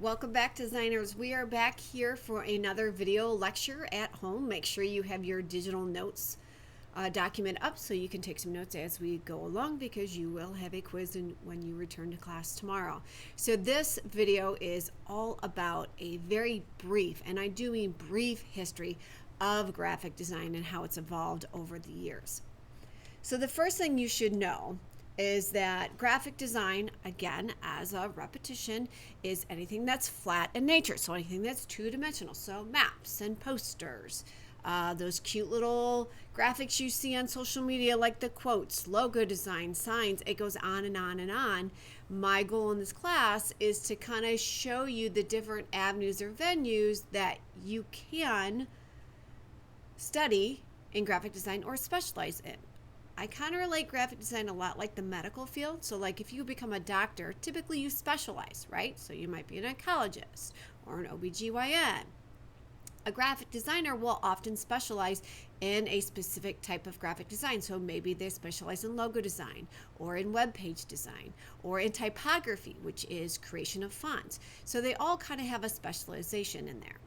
Welcome back, designers. We are back here for another video lecture at home. Make sure you have your digital notes document up so you can take some notes as we go along, because you will have a quiz when you return to class tomorrow. So this video is all about a very brief, and I do mean brief, history of graphic design and how it's evolved over the years. So the first thing you should know is that graphic design, again, as a repetition, is anything that's flat in nature. So anything that's two-dimensional. So maps and posters, those cute little graphics you see on social media, like the quotes, logo design, signs. It goes on and on and on. My goal in this class is to kind of show you the different avenues or venues that you can study in graphic design or specialize in. I kind of relate graphic design a lot like the medical field. So like if you become a doctor, typically you specialize, right? So you might be an oncologist or an OBGYN. A graphic designer will often specialize in a specific type of graphic design. So maybe they specialize in logo design or in web page design or in typography, which is creation of fonts. So they all kind of have a specialization in there.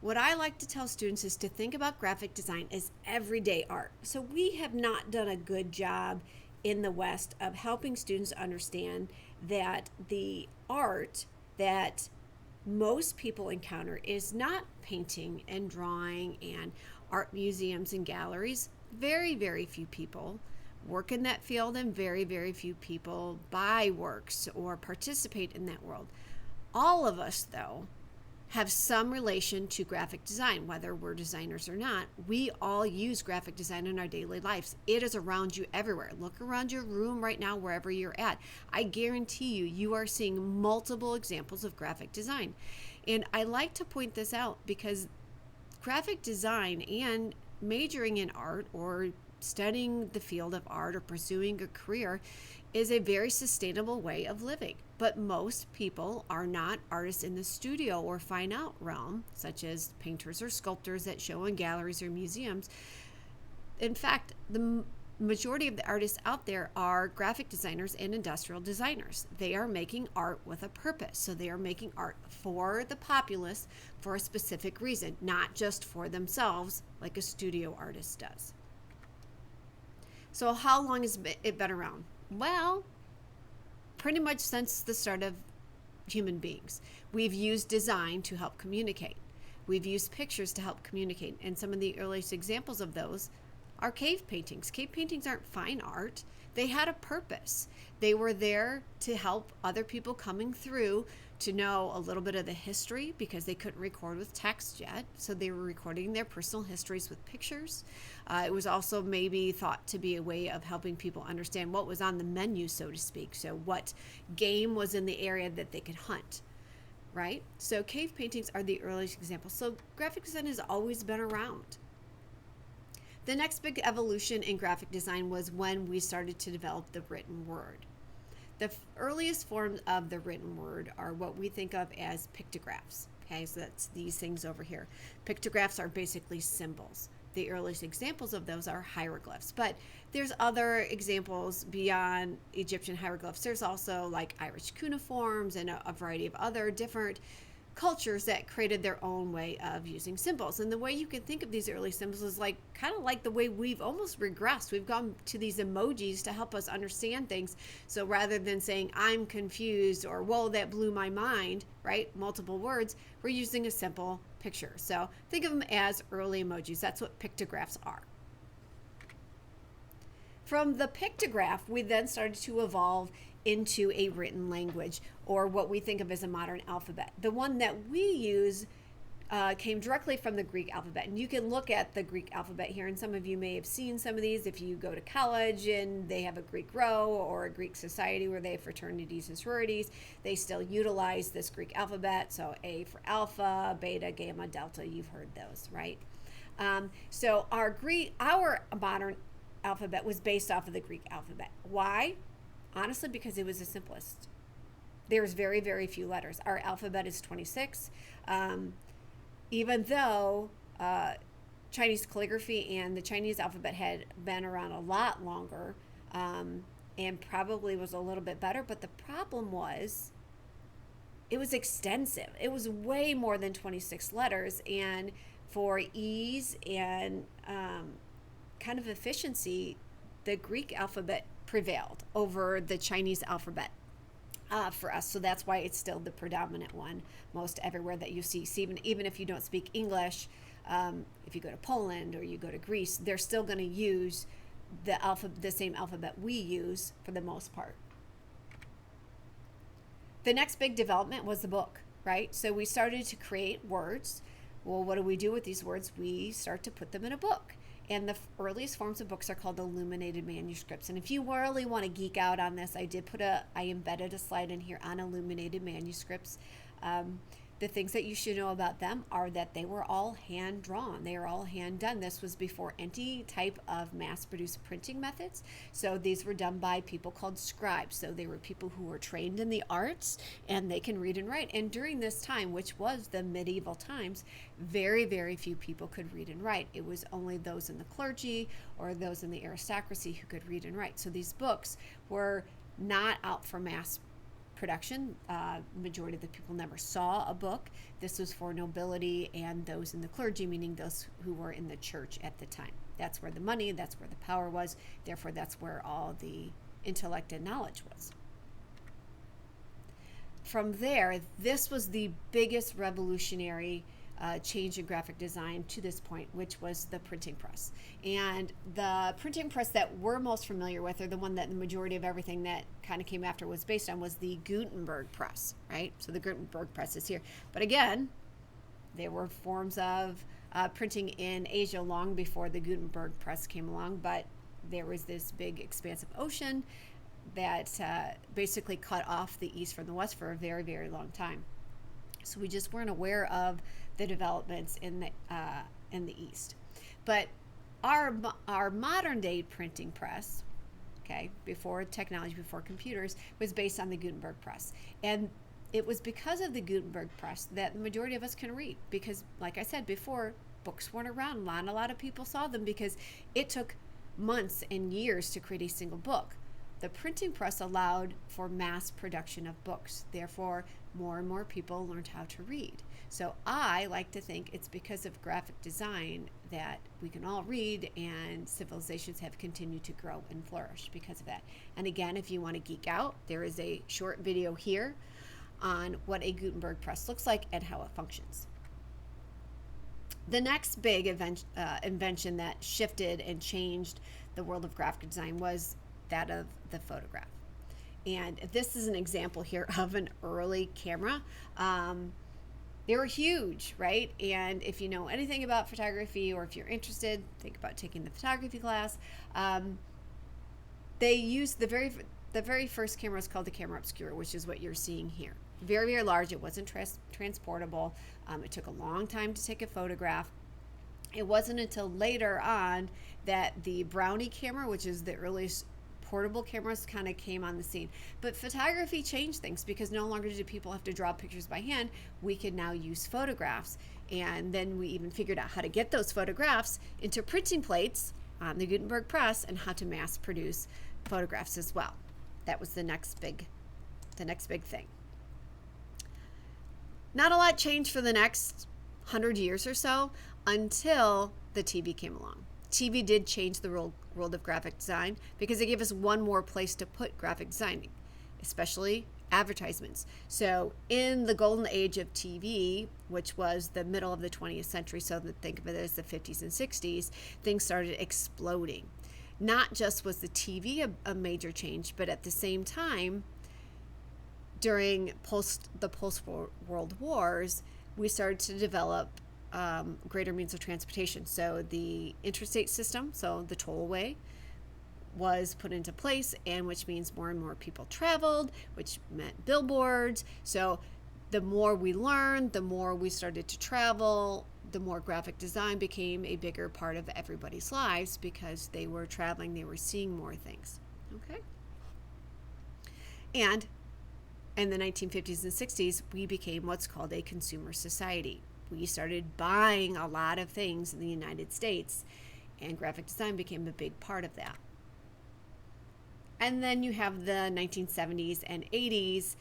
What I like to tell students is to think about graphic design as everyday art. So we have not done a good job in the West of helping students understand that the art that most people encounter is not painting and drawing and art museums and galleries. Very, very few people work in that field, and very, very few people buy works or participate in that world. All of us, though, have some relation to graphic design, whether we're designers or not. We all use graphic design in our daily lives. It is around you everywhere. Look around your room right now, wherever you're at. I guarantee you are seeing multiple examples of graphic design. And I like to point this out because graphic design and majoring in art or studying the field of art or pursuing a career is a very sustainable way of living. But most people are not artists in the studio or fine art realm, such as painters or sculptors that show in galleries or museums. In fact, the majority of the artists out there are graphic designers and industrial designers. They are making art with a purpose. So they are making art for the populace for a specific reason, not just for themselves like a studio artist does. So how long has it been around? Well, pretty much since the start of human beings. We've used design to help communicate. We've used pictures to help communicate. And some of the earliest examples of those are cave paintings. Cave paintings aren't fine art. They had a purpose. They were there to help other people coming through to know a little bit of the history, because they couldn't record with text yet. So they were recording their personal histories with pictures. It was also maybe thought to be a way of helping people understand what was on the menu, so to speak. So what game was in the area that they could hunt, right? So cave paintings are the earliest examples. So graphic design has always been around. The next big evolution in graphic design was when we started to develop the written word. The earliest forms of the written word are what we think of as pictographs. Okay, so that's these things over here. Pictographs are basically symbols. The earliest examples of those are hieroglyphs, but there's other examples beyond Egyptian hieroglyphs. There's also like Irish cuneiforms and a variety of other different cultures that created their own way of using symbols. And the way you can think of these early symbols is like kind of like the way we've almost regressed. We've gone to these emojis to help us understand things. So rather than saying I'm confused or whoa, that blew my mind, right? Multiple words, we're using a simple picture. So think of them as early emojis. That's what pictographs are. From the pictograph, we then started to evolve into a written language, or what we think of as a modern alphabet. The one that we use came directly from the Greek alphabet. And you can look at the Greek alphabet here, and some of you may have seen some of these if you go to college and they have a Greek row or a Greek society where they have fraternities and sororities. They still utilize this Greek alphabet. So A for alpha, beta, gamma, delta, you've heard those, right? So our modern alphabet was based off of the Greek alphabet. Why? Honestly, because it was the simplest. There's very, very few letters. Our alphabet is 26. Even though Chinese calligraphy and the Chinese alphabet had been around a lot longer, and probably was a little bit better, but the problem was it was extensive. It was way more than 26 letters. And for ease and kind of efficiency, the Greek alphabet prevailed over the Chinese alphabet for us. So that's why it's still the predominant one most everywhere that you see. So even if you don't speak English, if you go to Poland or you go to Greece, they're still going to use the same alphabet we use for the most part. The next big development was the book, right? So we started to create words. Well, what do we do with these words? We start to put them in a book. And the earliest forms of books are called illuminated manuscripts. And if you really want to geek out on this, I embedded a slide in here on illuminated manuscripts. The things that you should know about them are that they were all hand drawn. They are all hand done. This was before any type of mass-produced printing methods. So these were done by people called scribes. So they were people who were trained in the arts and they can read and write. And during this time, which was the medieval times, very, very few people could read and write. It was only those in the clergy or those in the aristocracy who could read and write. So these books were not out for mass production. Majority of the people never saw a book. This was for nobility and those in the clergy, meaning those who were in the church at the time. That's where the money, that's where the power was. Therefore, that's where all the intellect and knowledge was. From there, this was the biggest revolutionary change in graphic design to this point, which was the printing press. And the printing press that we're most familiar with, or the one that the majority of everything that kind of came after was based on, was the Gutenberg press, right? So the Gutenberg press is here. But again, there were forms of printing in Asia long before the Gutenberg press came along, but there was this big expansive ocean that basically cut off the East from the West for a very, very long time. So we just weren't aware of the developments in the East. But our modern day printing press, okay, before technology, before computers, was based on the Gutenberg press. And it was because of the Gutenberg press that the majority of us can read, because like I said before, books weren't around. Not a lot of people saw them because it took months and years to create a single book. The printing press allowed for mass production of books. Therefore, more and more people learned how to read. So I like to think it's because of graphic design that we can all read, and civilizations have continued to grow and flourish because of that. And again, if you want to geek out, there is a short video here on what a Gutenberg press looks like and how it functions. The next big invention that shifted and changed the world of graphic design was that of the photograph. And this is an example here of an early camera. They were huge, right? And if you know anything about photography, or if you're interested, think about taking the photography class. They used the very first camera was called the camera obscura, which is what you're seeing here. Very, very large. It wasn't transportable. It took a long time to take a photograph. It wasn't until later on that the Brownie camera, which is the earliest portable cameras, kind of came on the scene. But photography changed things, because no longer did people have to draw pictures by hand. We could now use photographs. And then we even figured out how to get those photographs into printing plates on the Gutenberg press, and how to mass produce photographs as well. That was the next big thing. Not a lot changed for the next 100 years or so until the TV came along. TV did change the world of graphic design, because it gave us one more place to put graphic design, especially advertisements. So in the golden age of TV, which was the middle of the 20th century, so think of it as the 50s and 60s, things started exploding. Not just was the TV a major change, but at the same time, during the post-World Wars, we started to develop greater means of transportation. So the interstate system, so the tollway, was put into place, and which means more and more people traveled, which meant billboards. So the more we learned, the more we started to travel, the more graphic design became a bigger part of everybody's lives, because they were traveling, they were seeing more things. Okay? And in the 1950s and 60s, we became what's called a consumer society. We started buying a lot of things in the United States, and graphic design became a big part of that. And then you have the 1970s and 80s,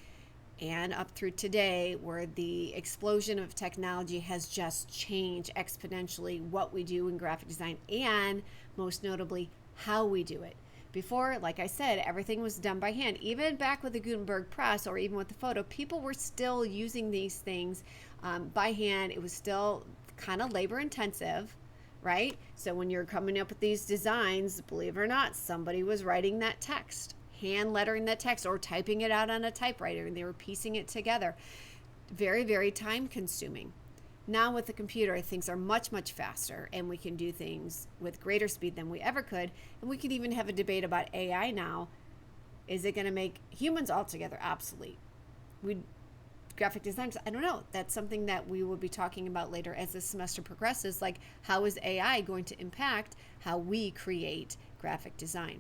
and up through today, where the explosion of technology has just changed exponentially what we do in graphic design, and most notably how we do it. Before, like I said, everything was done by hand. Even back with the Gutenberg press, or even with the photo, people were still using these things by hand. It was still kind of labor intensive, right? So when you're coming up with these designs, believe it or not, somebody was writing that text, hand lettering that text, or typing it out on a typewriter, and they were piecing it together. Very, very time consuming. Now with the computer, things are much, much faster, and we can do things with greater speed than we ever could. And we could even have a debate about AI now. Is it going to make humans altogether obsolete? Graphic designers, I don't know. That's something that we will be talking about later as the semester progresses. Like, how is AI going to impact how we create graphic design?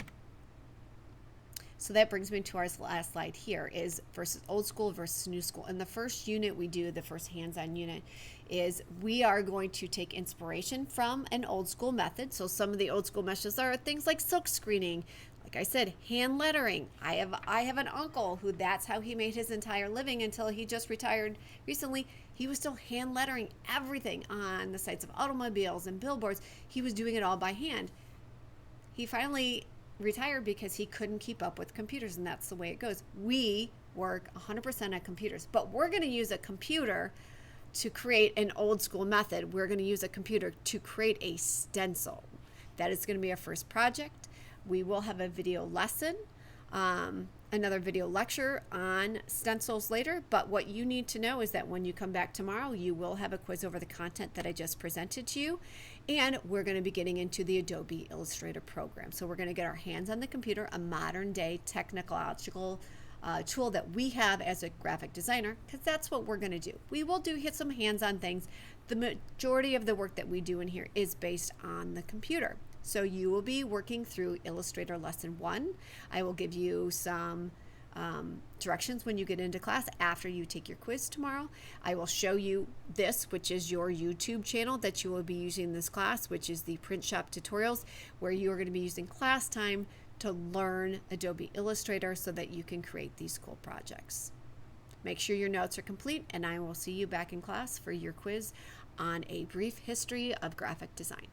So that brings me to our last slide here, is versus old school versus new school. And the first unit we do, the first hands-on unit, is we are going to take inspiration from an old school method. So some of the old school methods are things like silk screening, like I said, hand lettering. I have an uncle who that's how he made his entire living until he just retired recently. He was still hand lettering everything on the sides of automobiles and billboards. He was doing it all by hand. He finally retired because he couldn't keep up with computers, and that's the way it goes. We work 100% on computers, but we're going to use a computer to create an old school method. We're going to use a computer to create a stencil. That is going to be our first project. We will have a video lesson, another video lecture on stencils later, but what you need to know is that when you come back tomorrow, you will have a quiz over the content that I just presented to you, and we're going to be getting into the Adobe Illustrator program. So we're going to get our hands on the computer, a modern day technological tool that we have as a graphic designer, because that's what we're going to do. We will hit some hands-on things. The majority of the work that we do in here is based on the computer. So you will be working through Illustrator Lesson 1. I will give you some directions when you get into class after you take your quiz tomorrow. I will show you this, which is your YouTube channel that you will be using in this class, which is the Print Shop Tutorials, where you are going to be using class time to learn Adobe Illustrator so that you can create these cool projects. Make sure your notes are complete, and I will see you back in class for your quiz on a brief history of graphic design.